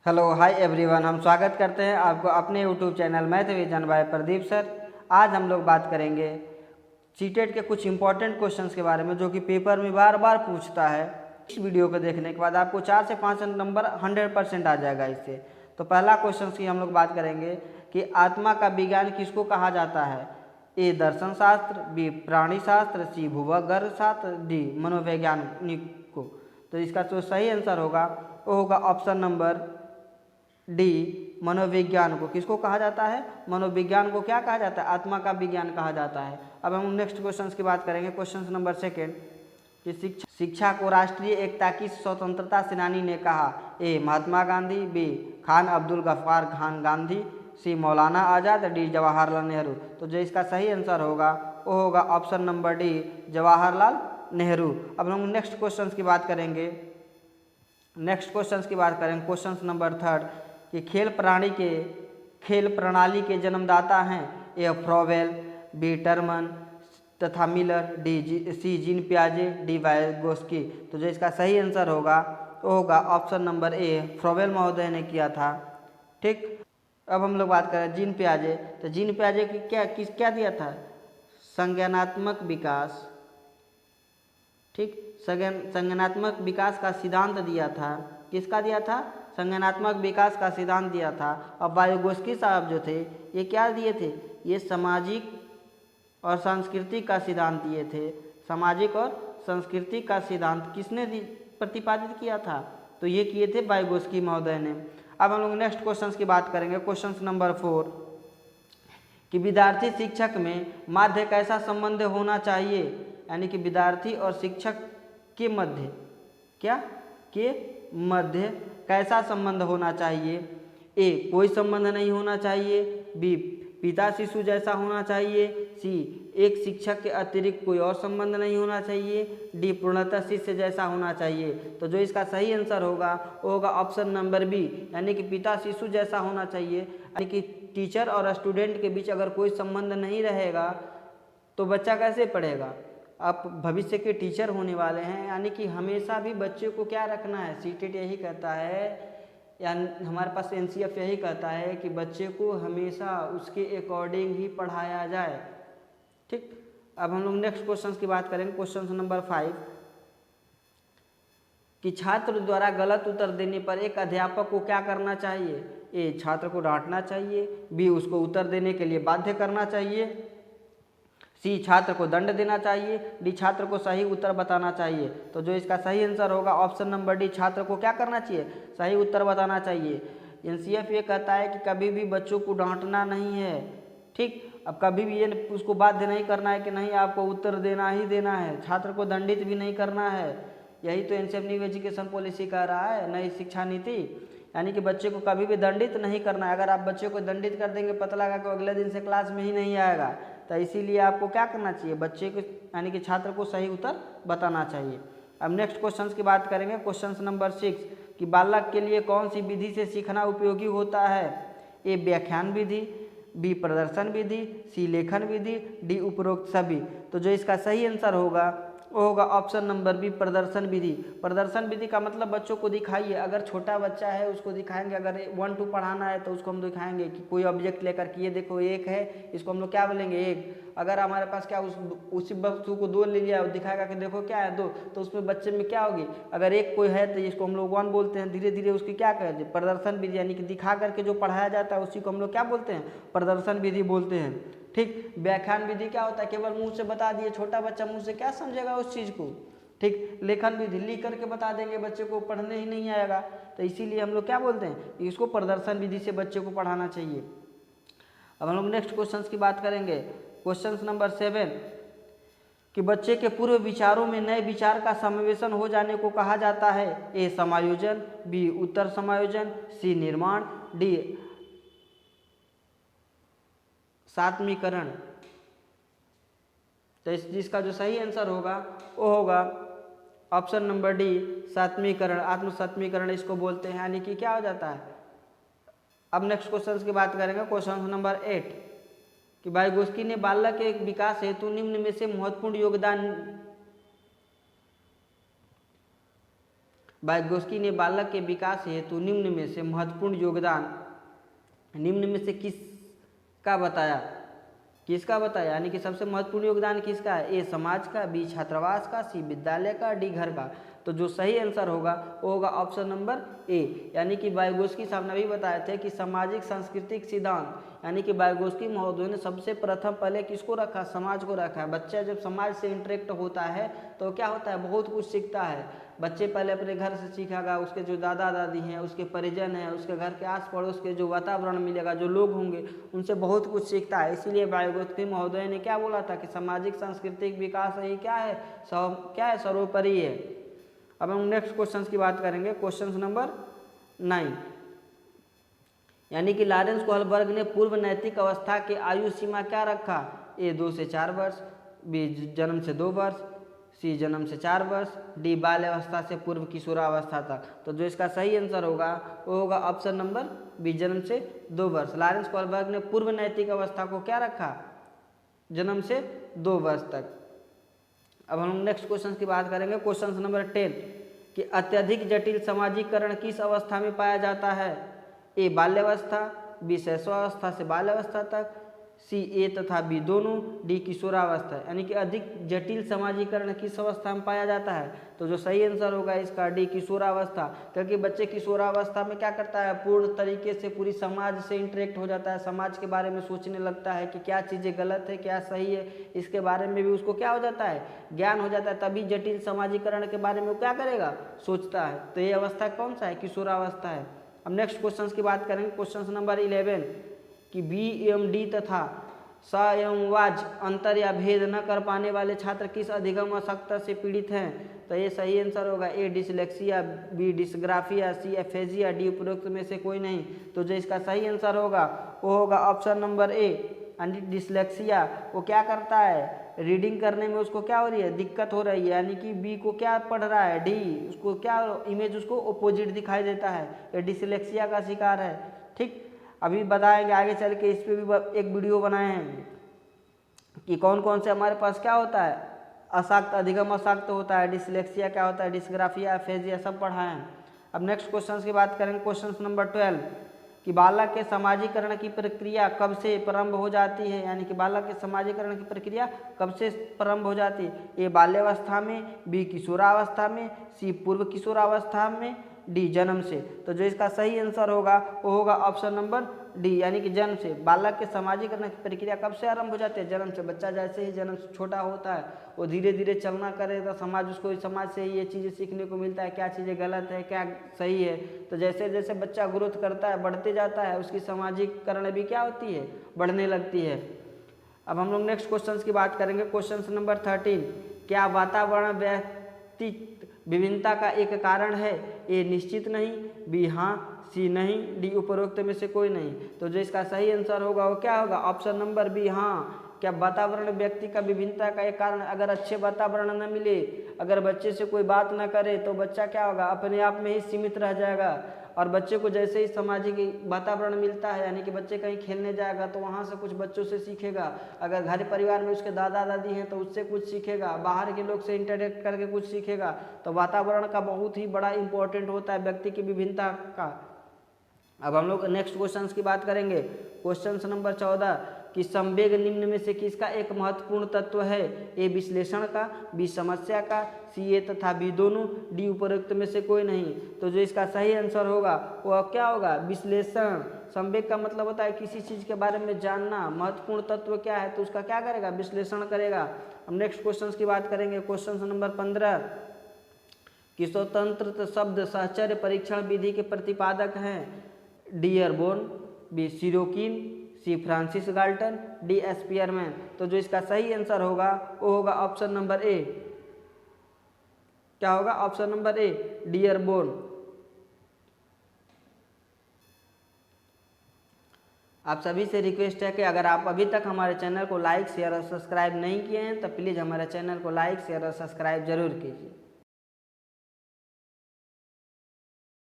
Hello hi everyone, हम स्वागत करते हैं आपको अपने YouTube channel math vision bye Pradeep sir. आज हम लोग बात करेंगे सीटेट के कुछ इंपॉर्टेंट क्वेश्चंस के बारे में जो कि पेपर में बार बार पूछता है। इस वीडियो को देखने के बाद आपको 4 से 5 नंबर 100% आ जाएगा इससे। तो पहला क्वेश्चन की हम लोग बात करेंगे कि आत्मा का विज्ञान किसको कहा जाता है। ए दर्शन शास्त्र, बी प्राणी शास्त्र, सी भूगर्भ शास्त्र, डी मनोवैज्ञानिक को। तो इसका जो सही आंसर होगा वो होगा ऑप्शन नंबर डी, मनोविज्ञान को। किसको कहा जाता है? मनोविज्ञान को क्या कहा जाता है? आत्मा का विज्ञान कहा जाता है। अब हम नेक्स्ट क्वेश्चन की बात करेंगे। क्वेश्चन नंबर सेकेंड कि शिक्षा को राष्ट्रीय एकता की स्वतंत्रता सेनानी ने कहा। ए महात्मा गांधी, बी खान अब्दुल गफ्फार खान गांधी, सी मौलाना आज़ाद, डी जवाहरलाल नेहरू। तो जो इसका सही आंसर होगा वो होगा option number D, Jawaharlal Nehru. अब हम नेक्स्ट क्वेश्चन की बात करेंगे। क्वेश्चन नंबर थर्ड कि खेल प्रणाली के जन्मदाता हैं। ए फ्रोवेल, बी टर्मन तथा मिलर, सी जीन पियाजे, डी वाइगोस्की। तो जो इसका सही आंसर होगा वो होगा ऑप्शन नंबर ए, फ्रोवेल महोदय ने किया था। ठीक, अब हम लोग बात करें जीन पियाजे। तो जीन पियाजे की क्या दिया था? संज्ञानात्मक विकास। ठीक, संज्ञानात्मक विकास का सिद्धांत दिया था। किसका दिया था? संज्ञानात्मक विकास का सिद्धांत दिया था। अब वाइगोस्की साहब जो थे ये क्या दिए थे? ये सामाजिक और सांस्कृतिक का सिद्धांत दिए थे। सामाजिक और सांस्कृतिक का सिद्धांत किसने प्रतिपादित किया था? तो ये किए थे वाइगोस्की महोदय ने। अब हम लोग नेक्स्ट क्वेश्चन की बात करेंगे। क्वेश्चन नंबर 4 कि विद्यार्थी शिक्षक में माध्य कैसा संबंध होना चाहिए। यानी कि विद्यार्थी और शिक्षक के मध्य कैसा संबंध होना चाहिए। ए कोई संबंध नहीं होना चाहिए, बी पिता शिशु जैसा होना चाहिए, सी एक शिक्षक के अतिरिक्त कोई और संबंध नहीं होना चाहिए, डी पूर्णतः शिष्य जैसा होना चाहिए। तो जो इसका सही आंसर होगा वो होगा ऑप्शन नंबर बी, यानी कि पिता शिशु जैसा होना चाहिए। यानी कि टीचर और स्टूडेंट के बीच अगर कोई संबंध नहीं रहेगा तो बच्चा कैसे पढ़ेगा। आप भविष्य के टीचर होने वाले हैं, यानी कि हमेशा भी बच्चे को क्या रखना है। सीटेट यही कहता है या हमारे पास एनसीएफ यही कहता है कि बच्चे को हमेशा उसके अकॉर्डिंग ही पढ़ाया जाए। ठीक, अब हम लोग नेक्स्ट क्वेश्चन की बात करेंगे। क्वेश्चन नंबर 5 कि छात्र द्वारा गलत उत्तर देने पर एक अध्यापक को क्या करना चाहिए। ए छात्र को डांटना चाहिए, बी उसको उत्तर देने के लिए बाध्य करना चाहिए, सी छात्र को दंड देना चाहिए, डी छात्र को सही उत्तर बताना चाहिए। तो जो इसका सही आंसर होगा ऑप्शन नंबर डी, छात्र को क्या करना चाहिए? सही उत्तर बताना चाहिए। एनसीएफ ये कहता है कि कभी भी बच्चों को डांटना नहीं है। ठीक, अब कभी भी ये उसको बाध्य नहीं करना है कि नहीं आपको उत्तर देना ही देना है, छात्र को दंडित भी नहीं करना है। यही तो एनसीएफ न्यू एजुकेशन पॉलिसी कह रहा है, नई शिक्षा नीति। यानी कि बच्चे को कभी भी दंडित नहीं करना है। अगर आप बच्चे को दंडित कर देंगे पता लगा कि अगले दिन से क्लास में ही नहीं आएगा। तो इसीलिए आपको क्या करना चाहिए? बच्चे को यानी कि छात्र को सही उत्तर बताना चाहिए। अब नेक्स्ट क्वेश्चन की बात करेंगे। क्वेश्चन नंबर 6 कि बालक के लिए कौन सी विधि से सीखना उपयोगी होता है। ए व्याख्यान विधि, बी प्रदर्शन विधि, सी लेखन विधि, डी उपरोक्त सभी। तो जो इसका सही आंसर होगा वो होगा ऑप्शन नंबर बी, प्रदर्शन विधि। प्रदर्शन विधि का मतलब बच्चों को दिखाइए। अगर छोटा बच्चा है उसको दिखाएंगे, अगर 1 2 पढ़ाना है तो उसको हम दिखाएंगे कि कोई ऑब्जेक्ट लेकर कि ये देखो एक है, इसको हम लोग क्या बोलेंगे? एक। अगर हमारे पास क्या उसी वस्तु को 2 ले लिया और दिखाएगा कि देखो क्या है 2, तो उसमें बच्चे में क्या होगी? अगर एक कोई है तो इसको हम लोग 1 बोलते हैं। धीरे धीरे उसकी क्या कहते हैं? प्रदर्शन विधि। यानी कि दिखा करके जो पढ़ाया जाता है उसी को हम लोग क्या बोलते हैं? प्रदर्शन विधि बोलते हैं। ठीक, व्याख्यान विधि क्या होता है? केवल मुंह से बता दिए, छोटा बच्चा मुंह से क्या समझेगा उस चीज़ को। ठीक, लेखन विधि लिख करके बता देंगे, बच्चे को पढ़ने ही नहीं आएगा। तो इसीलिए हम लोग क्या बोलते हैं? इसको प्रदर्शन विधि से बच्चे को पढ़ाना चाहिए। अब हम लोग नेक्स्ट क्वेश्चन की बात करेंगे। क्वेश्चन नंबर 7 कि बच्चे के पूर्व विचारों में नए विचार का समावेशन हो जाने को कहा जाता है। ए समायोजन, बी उत्तर समायोजन, सी निर्माण, डी सात्मीकरण। तो जिसका जो सही आंसर होगा वो होगा ऑप्शन नंबर डी, सात्मीकरण। आत्मसात्मीकरण इसको बोलते हैं। यानी कि क्या हो जाता है। अब नेक्स्ट क्वेश्चन की बात करेंगे। क्वेश्चन नंबर 8 कि वाइगोस्की ने बालक के विकास हेतु निम्न में से महत्वपूर्ण योगदान वाइगोत्स्की ने बालक के विकास हेतु निम्न में से महत्वपूर्ण योगदान निम्न में से किसका बताया, किसका बताया, यानी कि सबसे महत्वपूर्ण योगदान किसका है? ए समाज का, बी छात्रावास का, सी विद्यालय का, डी घर का। तो जो सही आंसर होगा वो होगा ऑप्शन नंबर ए, यानी कि वाइगोत्स्की साहब ने भी बताए थे कि सामाजिक सांस्कृतिक सिद्धांत, यानी कि वाइगोत्स्की महोदय ने सबसे प्रथम पहले किसको रखा? समाज को रखा है। बच्चा जब समाज से इंटरेक्ट होता है तो क्या होता है? बहुत कुछ सीखता है। बच्चे पहले अपने घर से सीखेगा, उसके जो दादा दादी हैं, उसके परिजन हैं, उसके घर के आस पड़ोस के जो वातावरण मिलेगा, जो लोग होंगे, उनसे बहुत कुछ सीखता है। इसीलिए वाइगोत्स्की महोदय ने क्या बोला था कि सामाजिक सांस्कृतिक विकास ही क्या है सर्वोपरि है। अब हम नेक्स्ट क्वेश्चन की बात करेंगे, क्वेश्चन नंबर 9, यानी कि लॉरेंस कोहलबर्ग ने पूर्व नैतिक अवस्था की आयु सीमा क्या रखा? ए 2 से 4 वर्ष, बी जन्म से 2 वर्ष, सी जन्म से 4 वर्ष, डी बाल्यावस्था से पूर्व किशोरावस्था तक। तो जो इसका सही आंसर होगा वो होगा ऑप्शन नंबर बी, जन्म से 2 वर्ष। लॉरेंस कोहलबर्ग ने पूर्व नैतिक अवस्था को क्या रखा? जन्म से 2 वर्ष तक। अब हम नेक्स्ट क्वेश्चन की बात करेंगे, क्वेश्चन नंबर 10, कि अत्यधिक जटिल समाजीकरण किस अवस्था में पाया जाता है? ए बाल्यावस्था, बी शैशवावस्था से बाल्यावस्था तक, सी ए तथा बी दोनों, डी किशोरावस्था। यानी कि अधिक जटिल समाजीकरण किस अवस्था में पाया जाता है? तो जो सही आंसर होगा इसका डी किशोरावस्था, क्योंकि बच्चे किशोरावस्था में क्या करता है? पूर्ण तरीके से पूरी समाज से इंटरेक्ट हो जाता है, समाज के बारे में सोचने लगता है कि क्या चीज़ें गलत है क्या सही है, इसके बारे में भी उसको क्या हो जाता है? ज्ञान हो जाता है। तभी जटिल समाजीकरण के बारे में वो क्या करेगा? सोचता है। तो ये अवस्था कौन सा है? किशोरावस्था है। अब नेक्स्ट क्वेश्चन की बात करेंगे, क्वेश्चन नंबर 11, कि बी एवं डी तथा स एवं वाज अंतर या भेद न कर पाने वाले छात्र किस अधिगम अशक्तता से पीड़ित हैं? तो ये सही आंसर होगा ए डिसलेक्सिया, बी डिसग्राफिया, सी एफेजिया, डी उपरोक्त में से कोई नहीं। तो जो इसका सही आंसर होगा वो होगा ऑप्शन नंबर ए, यानी डिसलेक्सिया। वो क्या करता है? रीडिंग करने में उसको क्या हो रही है? दिक्कत हो रही है, यानी कि बी को क्या पढ़ रहा है? डी, उसको क्या इमेज उसको अपोजिट दिखाई देता है, ये डिसलेक्सिया का शिकार है। ठीक, अभी बताएंगे आगे चल के, इस पर भी एक वीडियो बनाए हैं कि कौन कौन से हमारे पास क्या होता है? अशक्त, अधिगम अशक्त होता है, डिसलेक्सिया क्या होता है, डिसग्राफिया, एफेजिया, सब पढ़ाए हैं। अब नेक्स्ट क्वेश्चन की बात करेंगे, क्वेश्चन नंबर 12, कि बालक के समाजीकरण की प्रक्रिया कब से प्रारंभ हो जाती है? यानी कि बालक के समाजीकरण की प्रक्रिया कब से प्रारंभ हो जाती है? ए बाल्यावस्था में, बी किशोरावस्था में, सी पूर्व किशोरावस्था में, डी जन्म से। तो जो इसका सही आंसर होगा वो होगा ऑप्शन नंबर डी, यानी कि जन्म से। बालक के समाजीकरण की प्रक्रिया कब से आरंभ हो जाती है? जन्म से। बच्चा जैसे ही जन्म से छोटा होता है वो धीरे धीरे चलना करेगा, समाज उसको, समाज से ही ये चीज़ें सीखने को मिलता है, क्या चीज़ें गलत है क्या सही है। तो जैसे जैसे बच्चा ग्रोथ करता है, बढ़ते जाता है, उसकी सामाजिकरण भी क्या होती है? बढ़ने लगती है। अब हम लोग नेक्स्ट क्वेश्चन की बात करेंगे, क्वेश्चन नंबर 13, क्या वातावरण व्यक्ति विभिन्नता का एक कारण है? ए निश्चित नहीं, बी हाँ, सी नहीं, डी उपरोक्त में से कोई नहीं। तो जो इसका सही आंसर होगा वो क्या होगा? ऑप्शन नंबर बी हाँ। क्या वातावरण व्यक्ति का विभिन्नता का एक कारण? अगर अच्छे वातावरण न मिले, अगर बच्चे से कोई बात न करे तो बच्चा क्या होगा? अपने आप में ही सीमित रह जाएगा। और बच्चे को जैसे ही सामाजिक वातावरण मिलता है, यानी कि बच्चे कहीं खेलने जाएगा तो वहाँ से कुछ बच्चों से सीखेगा, अगर घर परिवार में उसके दादा दादी हैं तो उससे कुछ सीखेगा, बाहर के लोग से इंटरेक्ट करके कुछ सीखेगा। तो वातावरण का बहुत ही बड़ा इंपॉर्टेंट होता है व्यक्ति की विभिन्नता का। अब हम लोग नेक्स्ट क्वेश्चन की बात करेंगे, क्वेश्चन नंबर 14, कि संवेग निम्न में से किसका एक महत्वपूर्ण तत्व है? ए विश्लेषण का, बी समस्या का, सी ए तथा बी दोनों, डी उपरोक्त में से कोई नहीं। तो जो इसका सही आंसर होगा वो क्या होगा? विश्लेषण। संवेग का मतलब होता है किसी चीज़ के बारे में जानना। महत्वपूर्ण तत्व क्या है? तो उसका क्या करेगा? विश्लेषण करेगा। हम नेक्स्ट क्वेश्चन की बात करेंगे, क्वेश्चन नंबर 15, कि स्वतंत्र शब्द साहचर्य परीक्षण विधि के प्रतिपादक हैं? डी एरबोर्न, बी सिरोकिन, सी फ्रांसिस गाल्टन, डी एस्पियरमैन। तो जो इसका सही आंसर होगा वो होगा ऑप्शन नंबर ए। क्या होगा? Option number A, D airborne. आप सभी से रिक्वेस्ट है कि अगर आप अभी तक हमारे चैनल को लाइक शेयर और सब्सक्राइब नहीं किए हैं तो प्लीज़ हमारे चैनल को लाइक शेयर और सब्सक्राइब जरूर कीजिए।